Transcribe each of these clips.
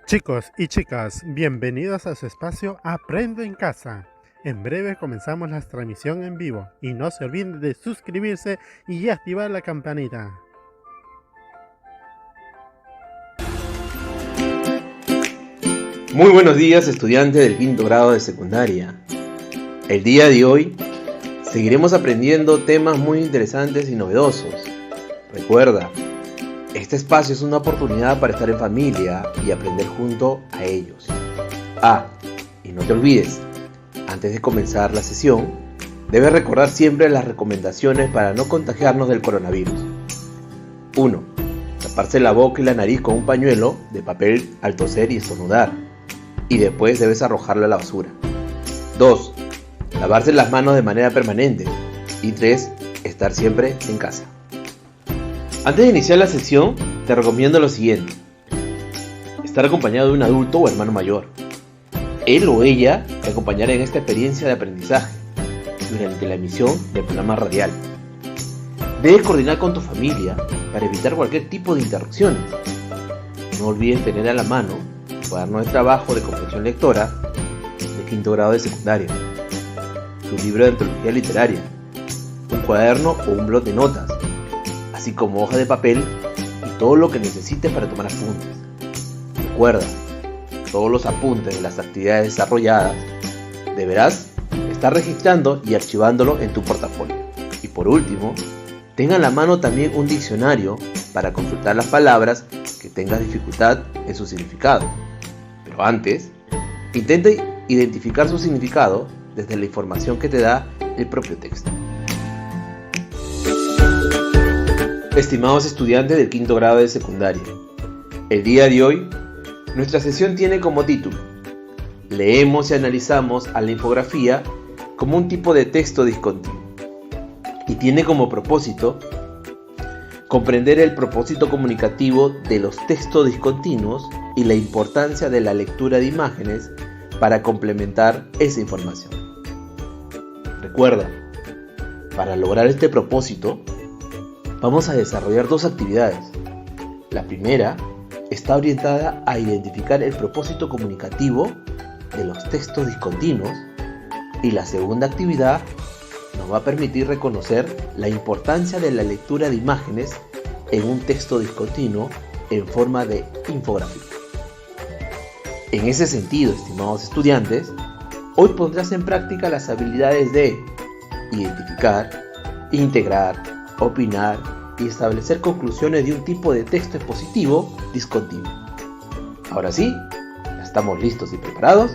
Chicos y chicas, bienvenidos a su espacio Aprendo en Casa. En breve comenzamos la transmisión en vivo y no se olviden de suscribirse y activar la campanita. Muy buenos días, estudiantes del quinto grado de secundaria. El día de hoy seguiremos aprendiendo temas muy interesantes y novedosos. Recuerda, este espacio es una oportunidad para estar en familia y aprender junto a ellos. Y no te olvides, antes de comenzar la sesión, debes recordar siempre las recomendaciones para no contagiarnos del coronavirus. 1. Taparse la boca y la nariz con un pañuelo de papel al toser y estornudar, y después debes arrojarlo a la basura. 2. Lavarse las manos de manera permanente. Y 3. Estar siempre en casa. Antes de iniciar la sesión, te recomiendo lo siguiente: estar acompañado de un adulto o hermano mayor. Él o ella te acompañará en esta experiencia de aprendizaje durante la emisión del programa radial. Debes coordinar con tu familia para evitar cualquier tipo de interrupciones. No olvides tener a la mano tu cuaderno de trabajo de comprensión lectora de quinto grado de secundaria, tu libro de antología literaria, un cuaderno o un blog de notas, así como hoja de papel y todo lo que necesites para tomar apuntes. Recuerda, todos los apuntes de las actividades desarrolladas deberás estar registrando y archivándolo en tu portafolio. Y por último, ten a la mano también un diccionario para consultar las palabras que tengas dificultad en su significado. Pero antes, intenta identificar su significado desde la información que te da el propio texto. Estimados estudiantes del quinto grado de secundaria, el día de hoy, nuestra sesión tiene como título: leemos y analizamos a la infografía como un tipo de texto discontinuo, y tiene como propósito comprender el propósito comunicativo de los textos discontinuos y la importancia de la lectura de imágenes para complementar esa información. Recuerda, para lograr este propósito, vamos a desarrollar dos actividades. La primera está orientada a identificar el propósito comunicativo de los textos discontinuos, y la segunda actividad nos va a permitir reconocer la importancia de la lectura de imágenes en un texto discontinuo en forma de infografía. En ese sentido, estimados estudiantes, hoy pondrás en práctica las habilidades de identificar, integrar, opinar y establecer conclusiones de un tipo de texto expositivo discontinuo. Ahora sí, ya estamos listos y preparados.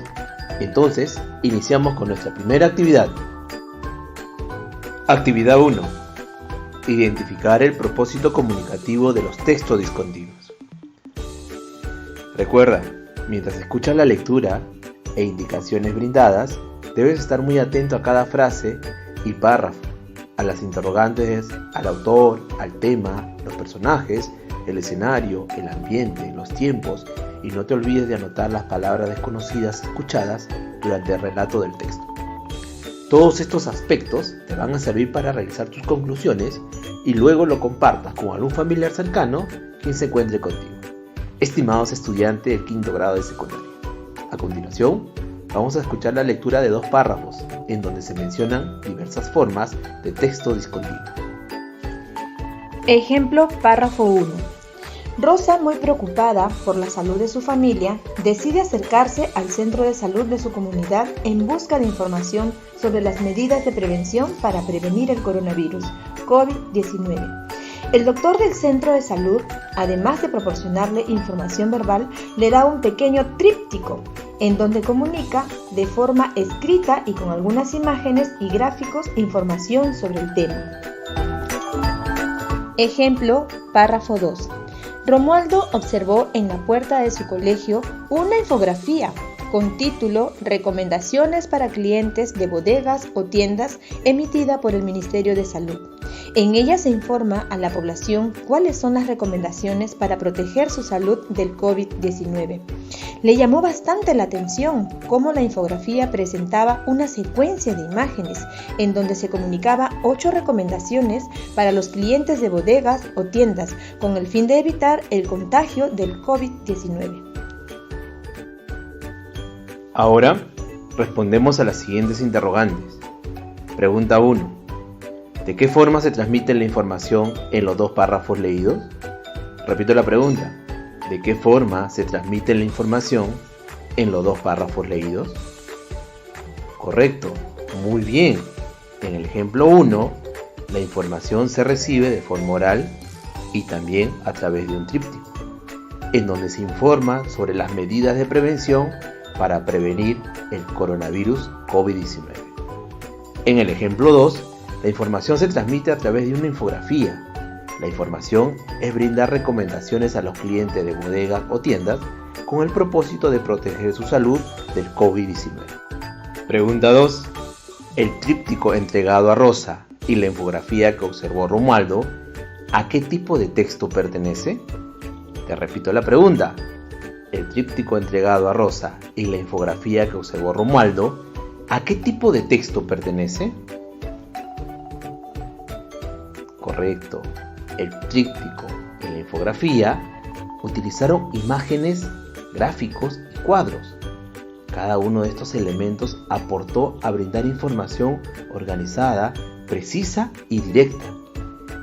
Entonces, iniciamos con nuestra primera actividad. Actividad 1. Identificar el propósito comunicativo de los textos discontinuos. Recuerda, mientras escuchas la lectura e indicaciones brindadas, debes estar muy atento a cada frase y párrafo, a las interrogantes, al autor, al tema, los personajes, el escenario, el ambiente, los tiempos, y no te olvides de anotar las palabras desconocidas escuchadas durante el relato del texto. Todos estos aspectos te van a servir para realizar tus conclusiones y luego lo compartas con algún familiar cercano quien se encuentre contigo. Estimados estudiantes del quinto grado de secundaria, a continuación vamos a escuchar la lectura de dos párrafos en donde se mencionan diversas formas de texto discontinuo. Ejemplo, párrafo 1. Rosa, muy preocupada por la salud de su familia, decide acercarse al centro de salud de su comunidad en busca de información sobre las medidas de prevención para prevenir el coronavirus COVID-19. El doctor del centro de salud, además de proporcionarle información verbal, le da un pequeño tríptico en donde comunica de forma escrita y con algunas imágenes y gráficos información sobre el tema. Ejemplo, párrafo 2. Romualdo observó en la puerta de su colegio una infografía con título Recomendaciones para clientes de bodegas o tiendas, emitida por el Ministerio de Salud. En ella se informa a la población cuáles son las recomendaciones para proteger su salud del COVID-19. Le llamó bastante la atención cómo la infografía presentaba una secuencia de imágenes en donde se comunicaba 8 recomendaciones para los clientes de bodegas o tiendas con el fin de evitar el contagio del COVID-19. Ahora respondemos a las siguientes interrogantes. Pregunta 1. ¿De qué forma se transmite la información en los 2 párrafos leídos? Repito la pregunta. ¿De qué forma se transmite la información en los 2 párrafos leídos? Correcto, muy bien. En el ejemplo 1, la información se recibe de forma oral y también a través de un tríptico, en donde se informa sobre las medidas de prevención para prevenir el coronavirus COVID-19. En el ejemplo 2, la información se transmite a través de una infografía. La información es brindar recomendaciones a los clientes de bodegas o tiendas con el propósito de proteger su salud del COVID-19. Pregunta 2. El tríptico entregado a Rosa y la infografía que observó Romualdo, ¿a qué tipo de texto pertenece? Te repito la pregunta. El tríptico entregado a Rosa y la infografía que observó Romualdo, ¿a qué tipo de texto pertenece? Correcto. El tríptico y la infografía utilizaron imágenes, gráficos y cuadros. Cada uno de estos elementos aportó a brindar información organizada, precisa y directa.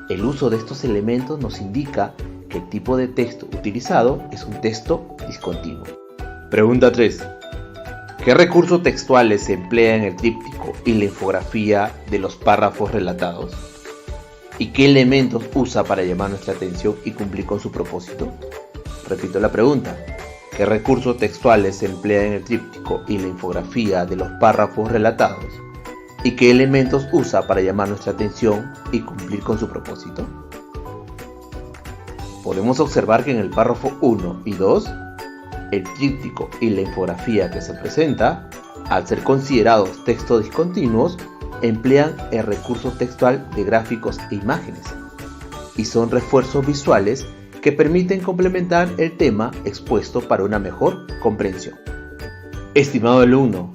El uso de estos elementos nos indica que el tipo de texto utilizado es un texto discontinuo. Pregunta 3. ¿Qué recursos textuales se emplea en el tríptico y la infografía de los párrafos relatados? ¿Y qué elementos usa para llamar nuestra atención y cumplir con su propósito? Repito la pregunta. ¿Qué recursos textuales se emplean en el tríptico y la infografía de los párrafos relatados? ¿Y qué elementos usa para llamar nuestra atención y cumplir con su propósito? Podemos observar que en el párrafo 1 y 2, el tríptico y la infografía que se presenta, al ser considerados textos discontinuos, emplean el recurso textual de gráficos e imágenes y son refuerzos visuales que permiten complementar el tema expuesto para una mejor comprensión. Estimado alumno,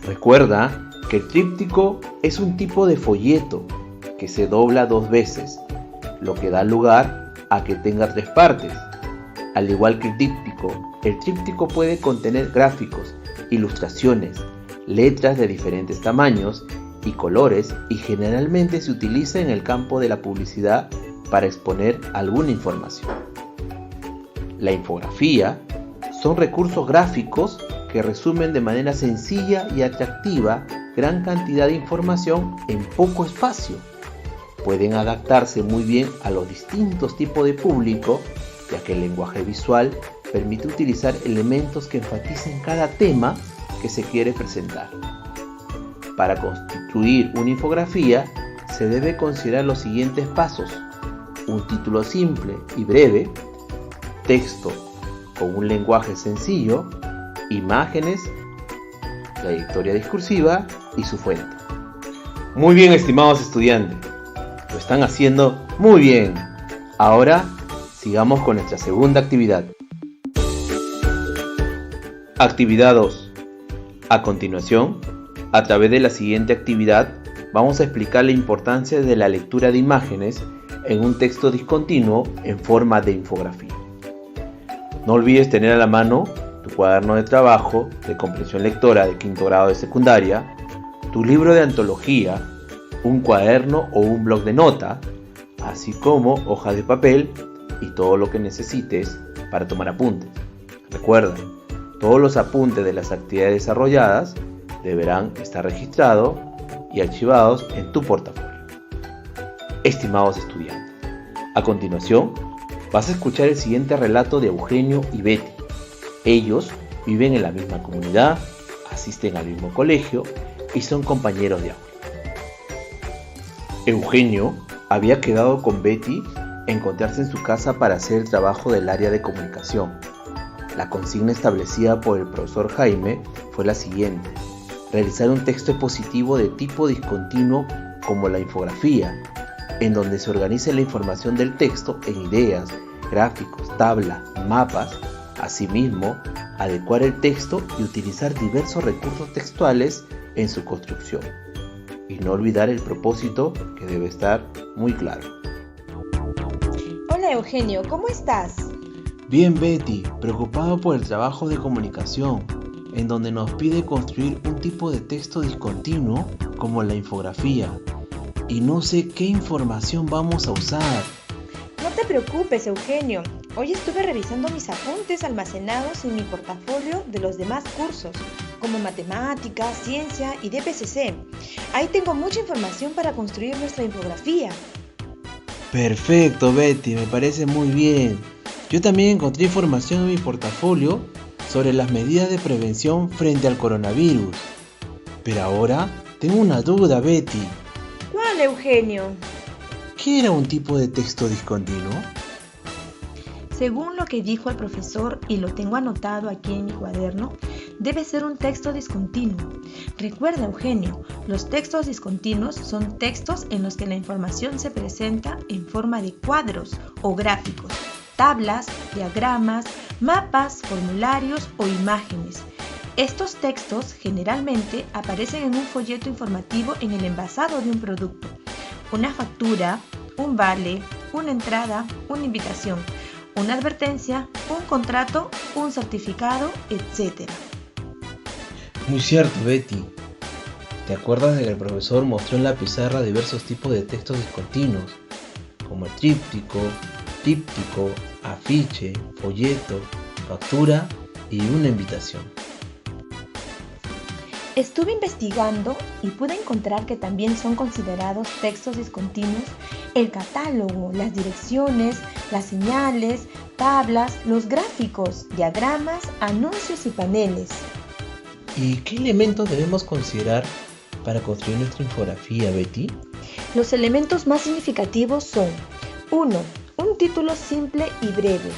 recuerda que el tríptico es un tipo de folleto que se dobla 2 veces, lo que da lugar a que tenga 3 partes. Al igual que el tríptico puede contener gráficos, ilustraciones, letras de diferentes tamaños y colores y generalmente se utiliza en el campo de la publicidad para exponer alguna información. La infografía son recursos gráficos que resumen de manera sencilla y atractiva gran cantidad de información en poco espacio. Pueden adaptarse muy bien a los distintos tipos de público, ya que el lenguaje visual permite utilizar elementos que enfaticen cada tema que se quiere presentar. Para constituir una infografía se debe considerar los siguientes pasos: un título simple y breve, texto con un lenguaje sencillo, imágenes, trayectoria discursiva y su fuente. Muy bien, estimados estudiantes, lo están haciendo muy bien. Ahora sigamos con nuestra segunda actividad. Actividad 2. A continuación, a través de la siguiente actividad, vamos a explicar la importancia de la lectura de imágenes en un texto discontinuo en forma de infografía. No olvides tener a la mano tu cuaderno de trabajo de comprensión lectora de 5º grado de secundaria, tu libro de antología, un cuaderno o un bloc de nota, así como hojas de papel y todo lo que necesites para tomar apuntes. Recuerda, todos los apuntes de las actividades desarrolladas deberán estar registrados y archivados en tu portafolio. Estimados estudiantes, a continuación vas a escuchar el siguiente relato de Eugenio y Betty. Ellos viven en la misma comunidad, asisten al mismo colegio y son compañeros de aula. Eugenio había quedado con Betty encontrarse en su casa para hacer el trabajo del área de comunicación. La consigna establecida por el profesor Jaime fue la siguiente: realizar un texto expositivo de tipo discontinuo como la infografía, en donde se organice la información del texto en ideas, gráficos, tablas, mapas. Asimismo, adecuar el texto y utilizar diversos recursos textuales en su construcción. Y no olvidar el propósito, que debe estar muy claro. Hola Eugenio, ¿cómo estás? Bien, Betty, preocupado por el trabajo de comunicación. en donde nos pide construir un tipo de texto discontinuo como la infografía. Y no sé qué información vamos a usar. No te preocupes, Eugenio. Hoy estuve revisando mis apuntes almacenados en mi portafolio de los demás cursos, como matemáticas, ciencia y DPCC. Ahí tengo mucha información para construir nuestra infografía. Perfecto, Betty, me parece muy bien. Yo también encontré información en mi portafolio sobre las medidas de prevención frente al coronavirus. Pero ahora tengo una duda, Betty. ¿Cuál, Eugenio? ¿Qué era un tipo de texto discontinuo? Según lo que dijo el profesor, y lo tengo anotado aquí en mi cuaderno, debe ser un texto discontinuo. Recuerda, Eugenio, los textos discontinuos son textos en los que la información se presenta en forma de cuadros o gráficos, tablas, diagramas, mapas, formularios o imágenes. Estos textos generalmente aparecen en un folleto informativo en el envasado de un producto, una factura, un vale, una entrada, una invitación, una advertencia, un contrato, un certificado, etc. Muy cierto, Betty. ¿Te acuerdas de que el profesor mostró en la pizarra diversos tipos de textos discontinuos, como el tríptico, díptico, afiche, folleto, factura y una invitación? Estuve investigando y pude encontrar que también son considerados textos discontinuos el catálogo, las direcciones, las señales, tablas, los gráficos, diagramas, anuncios y paneles. ¿Y qué elementos debemos considerar para construir nuestra infografía, Betty? Los elementos más significativos son 1. Un título simple y breve.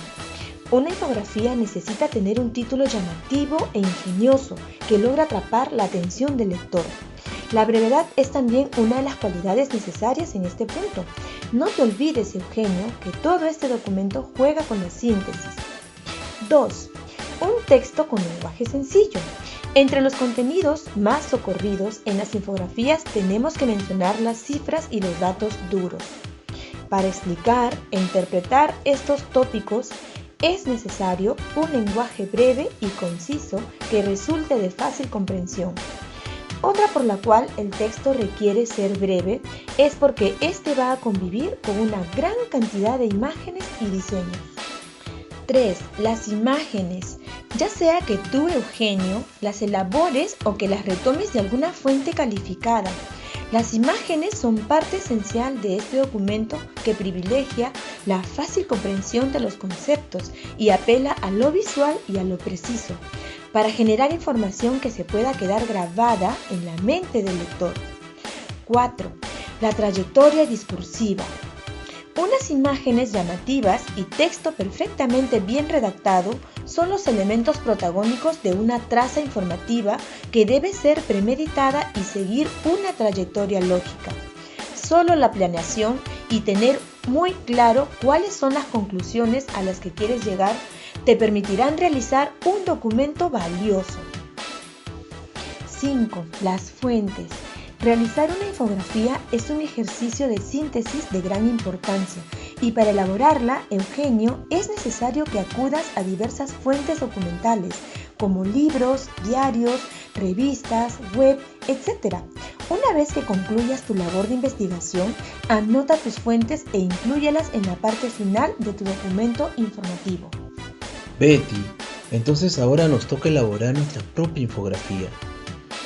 Una infografía necesita tener un título llamativo e ingenioso que logra atrapar la atención del lector. La brevedad es también una de las cualidades necesarias en este punto. No te olvides, Eugenio, que todo este documento juega con la síntesis. 2. Un texto con lenguaje sencillo. Entre los contenidos más socorridos en las infografías tenemos que mencionar las cifras y los datos duros. Para explicar e interpretar estos tópicos, es necesario un lenguaje breve y conciso que resulte de fácil comprensión. Otra por la cual el texto requiere ser breve es porque este va a convivir con una gran cantidad de imágenes y diseños. 3. Las imágenes. Ya sea que tú, Eugenio, las elabores o que las retomes de alguna fuente calificada. Las imágenes son parte esencial de este documento que privilegia la fácil comprensión de los conceptos y apela a lo visual y a lo preciso, para generar información que se pueda quedar grabada en la mente del lector. 4. La trayectoria discursiva. Unas imágenes llamativas y texto perfectamente bien redactado son los elementos protagónicos de una traza informativa que debe ser premeditada y seguir una trayectoria lógica. Solo la planeación y tener muy claro cuáles son las conclusiones a las que quieres llegar te permitirán realizar un documento valioso. 5. Las fuentes. Realizar una infografía es un ejercicio de síntesis de gran importancia y para elaborarla, Eugenio, es necesario que acudas a diversas fuentes documentales como libros, diarios, revistas, web, etc. Una vez que concluyas tu labor de investigación, anota tus fuentes e inclúyelas en la parte final de tu documento informativo. Betty, entonces ahora nos toca elaborar nuestra propia infografía.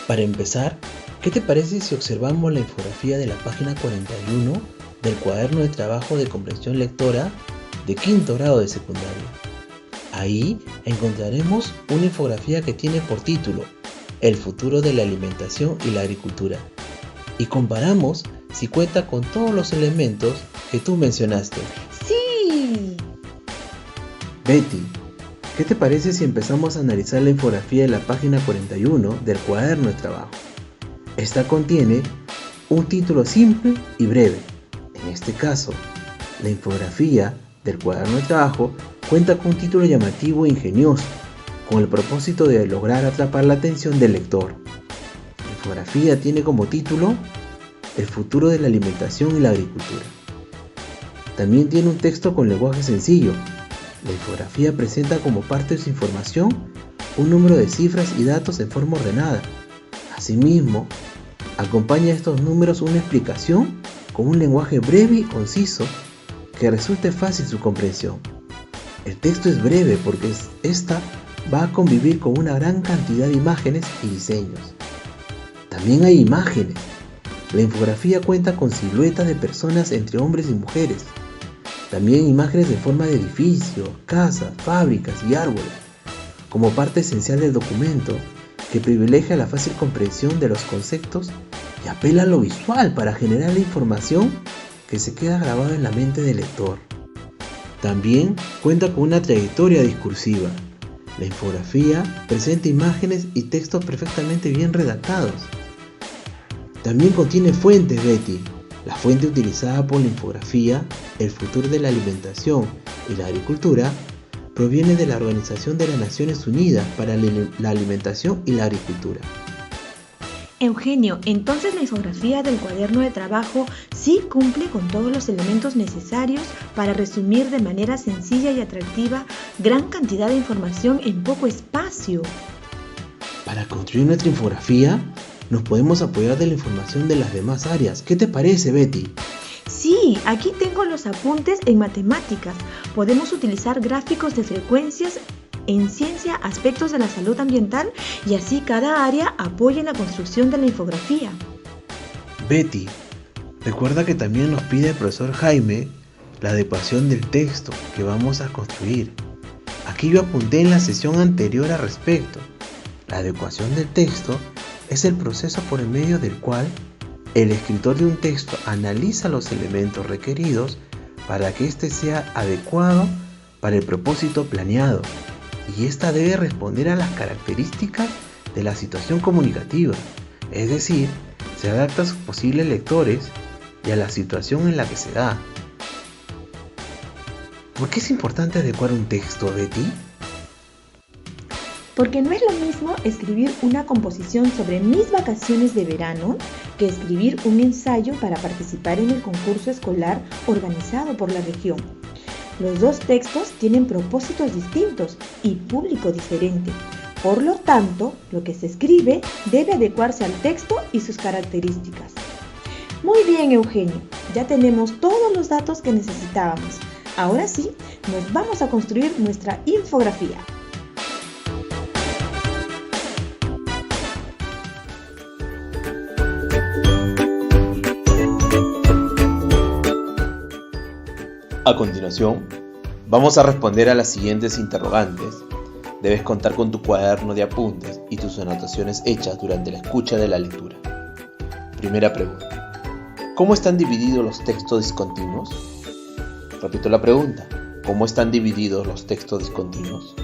Para empezar, ¿qué te parece si observamos la infografía de la página 41 del cuaderno de trabajo de comprensión lectora de quinto grado de secundaria? Ahí encontraremos una infografía que tiene por título El futuro de la alimentación y la agricultura. Y comparamos si cuenta con todos los elementos que tú mencionaste. ¡Sí! Betty, ¿qué te parece si empezamos a analizar la infografía de la página 41 del cuaderno de trabajo? Esta contiene un título simple y breve. En este caso, la infografía del cuaderno de trabajo cuenta con un título llamativo e ingenioso, con el propósito de lograr atrapar la atención del lector. La infografía tiene como título El futuro de la alimentación y la agricultura. También tiene un texto con lenguaje sencillo. La infografía presenta como parte de su información un número de cifras y datos en forma ordenada. Asimismo, acompaña a estos números una explicación con un lenguaje breve y conciso que resulte fácil su comprensión. El texto es breve porque esta va a convivir con una gran cantidad de imágenes y diseños. También hay imágenes. La infografía cuenta con siluetas de personas entre hombres y mujeres. También imágenes en forma de edificios, casas, fábricas y árboles, como parte esencial del documento, que privilegia la fácil comprensión de los conceptos y apela a lo visual para generar la información que se queda grabada en la mente del lector. También cuenta con una trayectoria discursiva. La infografía presenta imágenes y textos perfectamente bien redactados. También contiene fuentes, Betty. La fuente utilizada por la infografía, El futuro de la alimentación y la agricultura, proviene de la Organización de las Naciones Unidas para la Alimentación y la Agricultura. Eugenio, entonces la infografía del cuaderno de trabajo sí cumple con todos los elementos necesarios para resumir de manera sencilla y atractiva gran cantidad de información en poco espacio. Para construir nuestra infografía, nos podemos apoyar de la información de las demás áreas. ¿Qué te parece, Betty? Sí, aquí tengo los apuntes en matemáticas. Podemos utilizar gráficos de frecuencias en ciencia, aspectos de la salud ambiental y así cada área apoya en la construcción de la infografía. Betty, recuerda que también nos pide el profesor Jaime la adecuación del texto que vamos a construir. Aquí yo apunté en la sesión anterior al respecto. La adecuación del texto es el proceso por el medio del cual el escritor de un texto analiza los elementos requeridos para que éste sea adecuado para el propósito planeado, y ésta debe responder a las características de la situación comunicativa, es decir, se adapta a sus posibles lectores y a la situación en la que se da. ¿Por qué es importante adecuar un texto, Betty? Porque no es lo mismo escribir una composición sobre mis vacaciones de verano que escribir un ensayo para participar en el concurso escolar organizado por la región. Los dos textos tienen propósitos distintos y público diferente. Por lo tanto, lo que se escribe debe adecuarse al texto y sus características. Muy bien, Eugenio, ya tenemos todos los datos que necesitábamos. Ahora sí, nos vamos a construir nuestra infografía. A continuación, vamos a responder a las siguientes interrogantes. Debes contar con tu cuaderno de apuntes y tus anotaciones hechas durante la escucha de la lectura. Primera pregunta. ¿Cómo están divididos los textos discontinuos? Repito la pregunta. ¿Cómo están divididos los textos discontinuos?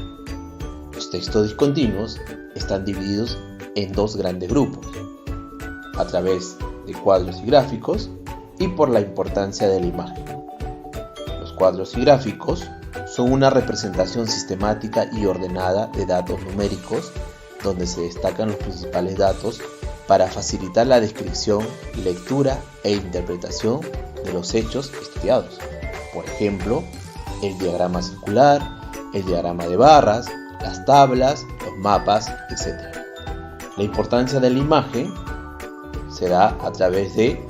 Los textos discontinuos están divididos en dos grandes grupos, a través de cuadros y gráficos y por la importancia de la imagen. Cuadros y gráficos son una representación sistemática y ordenada de datos numéricos donde se destacan los principales datos para facilitar la descripción, lectura e interpretación de los hechos estudiados. Por ejemplo, el diagrama circular, el diagrama de barras, las tablas, los mapas, etc. La importancia de la imagen se da a través de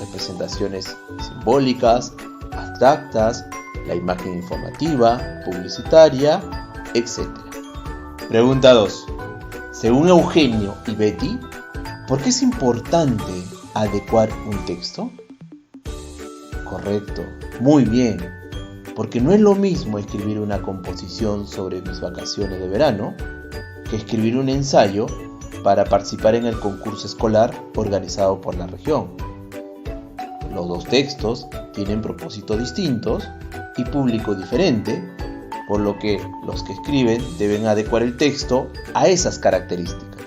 representaciones simbólicas, abstractas, la imagen informativa, publicitaria, etc. Pregunta 2. Según Eugenio y Betty, ¿por qué es importante adecuar un texto? Correcto, muy bien, porque no es lo mismo escribir una composición sobre mis vacaciones de verano que escribir un ensayo para participar en el concurso escolar organizado por la región. Los dos textos tienen propósitos distintos y público diferente, por lo que los que escriben deben adecuar el texto a esas características.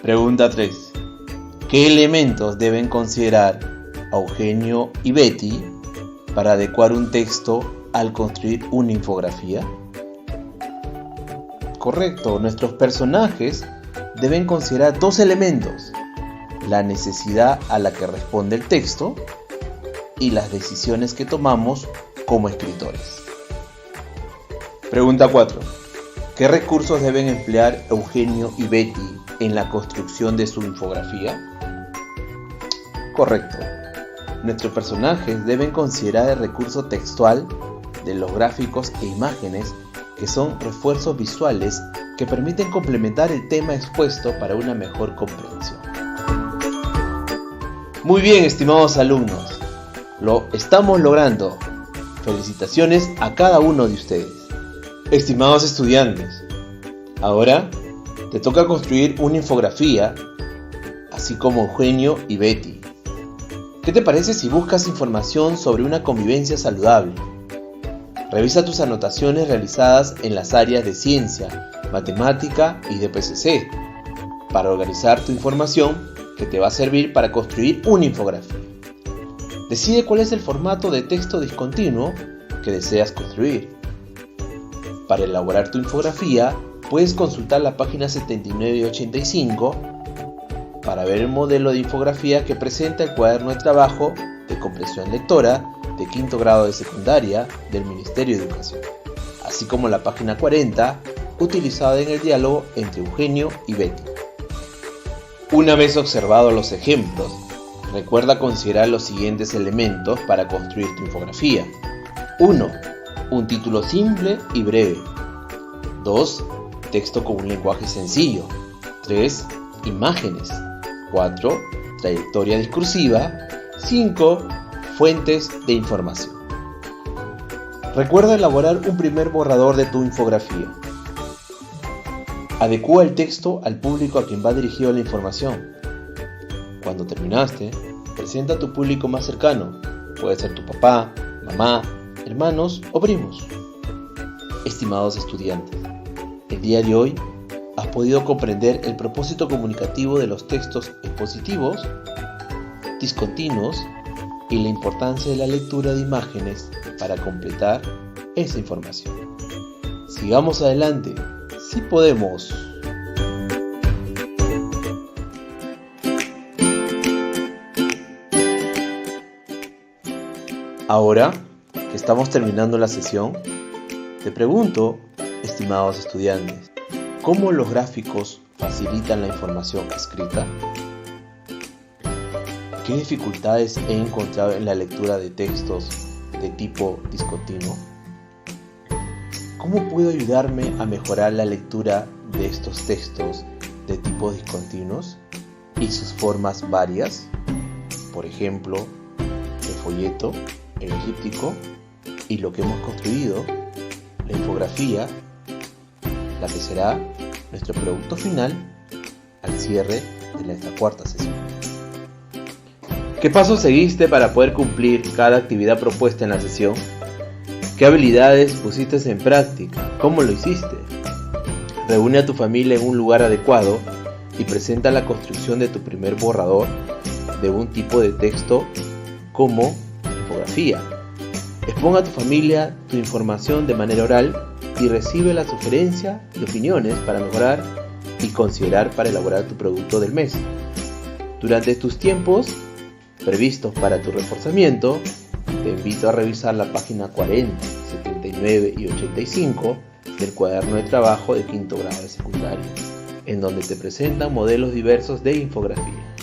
Pregunta 3. ¿Qué elementos deben considerar Eugenio y Betty para adecuar un texto al construir una infografía? Correcto, nuestros personajes deben considerar dos elementos: la necesidad a la que responde el texto y las decisiones que tomamos como escritores. Pregunta 4. ¿Qué recursos deben emplear Eugenio y Betty en la construcción de su infografía? Correcto. Nuestros personajes deben considerar el recurso textual de los gráficos e imágenes, que son refuerzos visuales que permiten complementar el tema expuesto para una mejor comprensión. Muy bien, estimados alumnos, lo estamos logrando. Felicitaciones a cada uno de ustedes. Estimados estudiantes, ahora te toca construir una infografía, así como Eugenio y Betty. ¿Qué te parece si buscas información sobre una convivencia saludable? Revisa tus anotaciones realizadas en las áreas de ciencia, matemática y de PCC para organizar tu información que te va a servir para construir una infografía. Decide cuál es el formato de texto discontinuo que deseas construir. Para elaborar tu infografía, puedes consultar la página 79 y 85 para ver el modelo de infografía que presenta el cuaderno de trabajo de comprensión lectora de quinto grado de secundaria del Ministerio de Educación, así como la página 40 utilizada en el diálogo entre Eugenio y Betty. Una vez observados los ejemplos, recuerda considerar los siguientes elementos para construir tu infografía. 1. Un título simple y breve. 2. Texto con un lenguaje sencillo. 3. Imágenes. 4. Trayectoria discursiva. 5. Fuentes de información. Recuerda elaborar un primer borrador de tu infografía. Adecúa el texto al público a quien va dirigido la información. Cuando terminaste, presenta a tu público más cercano. Puede ser tu papá, mamá, hermanos o primos. Estimados estudiantes, el día de hoy has podido comprender el propósito comunicativo de los textos expositivos, discontinuos y la importancia de la lectura de imágenes para completar esa información. Sigamos adelante, sí podemos. Ahora que estamos terminando la sesión, te pregunto, estimados estudiantes, ¿cómo los gráficos facilitan la información escrita? ¿Qué dificultades he encontrado en la lectura de textos de tipo discontinuo? ¿Cómo puedo ayudarme a mejorar la lectura de estos textos de tipo discontinuos y sus formas varias? Por ejemplo, el folleto, el tríptico y lo que hemos construido, la infografía, la que será nuestro producto final al cierre de nuestra cuarta sesión. ¿Qué pasos seguiste para poder cumplir cada actividad propuesta en la sesión? ¿Qué habilidades pusiste en práctica? ¿Cómo lo hiciste? Reúne a tu familia en un lugar adecuado y presenta la construcción de tu primer borrador de un tipo de texto como infografía. Expon a tu familia tu información de manera oral y recibe la sugerencia y opiniones para mejorar y considerar para elaborar tu producto del mes. Durante tus tiempos previstos para tu reforzamiento, te invito a revisar la página 40, 79 y 85 del cuaderno de trabajo de quinto grado de secundaria, en donde te presentan modelos diversos de infografía.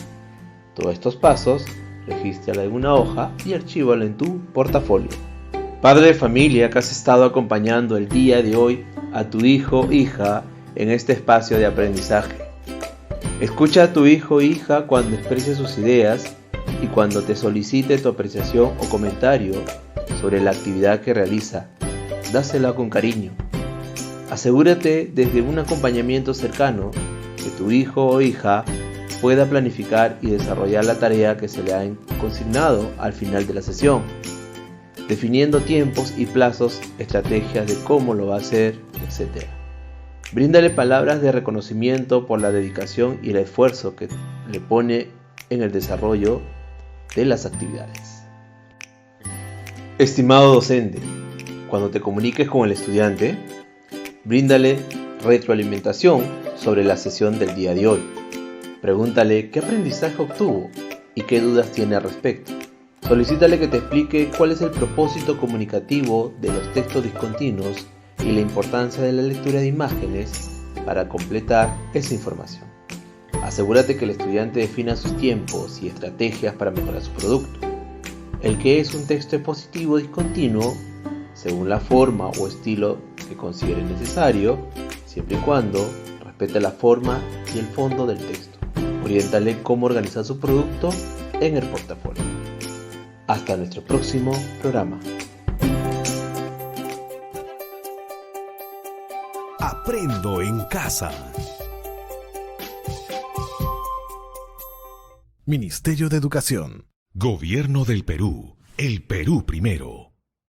Todos estos pasos, regístralo en una hoja y archívalo en tu portafolio. Padre de familia que has estado acompañando el día de hoy a tu hijo o hija en este espacio de aprendizaje. Escucha a tu hijo o hija cuando exprese sus ideas y cuando te solicite tu apreciación o comentario sobre la actividad que realiza. Dásela con cariño. Asegúrate desde un acompañamiento cercano que tu hijo o hija pueda planificar y desarrollar la tarea que se le ha consignado al final de la sesión, definiendo tiempos y plazos, estrategias de cómo lo va a hacer, etc. Bríndale palabras de reconocimiento por la dedicación y el esfuerzo que le pone en el desarrollo de las actividades. Estimado docente, cuando te comuniques con el estudiante, bríndale retroalimentación sobre la sesión del día de hoy. Pregúntale qué aprendizaje obtuvo y qué dudas tiene al respecto. Solicítale que te explique cuál es el propósito comunicativo de los textos discontinuos y la importancia de la lectura de imágenes para completar esa información. Asegúrate que el estudiante defina sus tiempos y estrategias para mejorar su producto. El que es un texto expositivo discontinuo, según la forma o estilo que considere necesario, siempre y cuando respete la forma y el fondo del texto. Oriéntale cómo organizar su producto en el portafolio. Hasta nuestro próximo programa. Aprendo en casa. Ministerio de Educación. Gobierno del Perú. El Perú primero.